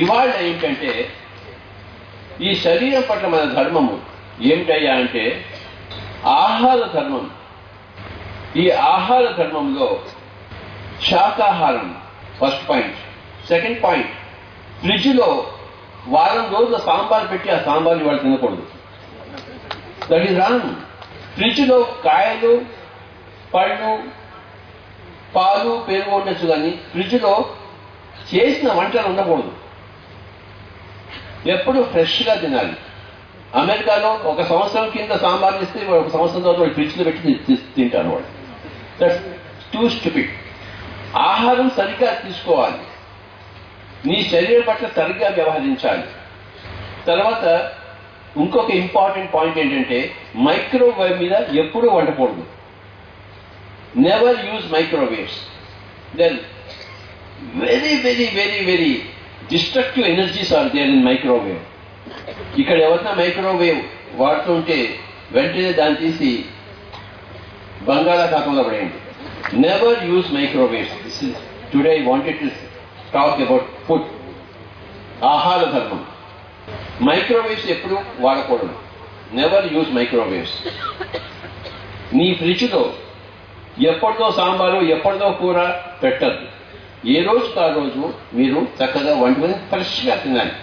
ఇవాళ ఏంటంటే ఈ శరీరం పట్ల మన ధర్మము ఏమిటయ్యా అంటే ఆహార ధర్మం. ఈ ఆహార ధర్మంలో శాకాహారం ఫస్ట్ పాయింట్. సెకండ్ పాయింట్, ఫ్రిడ్జ్లో వారం రోజుల సాంబార్ పెట్టి ఆ సాంబార్ని వాళ్ళు తినకూడదు. That is wrong. ఫ్రిడ్జ్లో కాయలు, పళ్ళు, పాలు, పెరుగు ఉండొచ్చు, కానీ ఫ్రిడ్జ్లో చేసిన వంటలు ఉండకూడదు. ఎప్పుడు ఫ్రెష్గా తినాలి. అమెరికాలో 1 సంవత్సరం కింద సాంబార్ ఇస్తే 1 సంవత్సరం తర్వాత వాళ్ళు ఫ్రిడ్జ్లో పెట్టి తింటారు వాళ్ళు. That's two stupid. ఆహారం సరిగ్గా తీసుకోవాలి, నీ శరీరం పట్ల సరిగ్గా వ్యవహరించాలి. తర్వాత ఇంకొక ఇంపార్టెంట్ పాయింట్ ఏంటంటే మైక్రోవేవ్ మీద ఎప్పుడూ వండకూడదు. Never use microwaves. Then very very very very destructive energies are there in microwave. ఇక్కడ ఎవరైనా మైక్రోవేవ్ వాడుతుంటే వెంటనే దాన్ని తీసి బంగాళాఖాతంలో పడేయండి. Never use microwaves. This is today I wanted to talk about food, ఆహార ధర్మం. మైక్రోవేవ్స్ ఎప్పుడు వాడకూడదు. Never use microwaves. నీ ఫ్రిడ్జ్లో ఎప్పటిదో సాంబారు, ఎప్పటిదో కూర పెట్టద్దు. ఏ రోజుకు ఆ రోజు మీరు చక్కగా వండుకొని ఫ్రెష్గా తినాలి.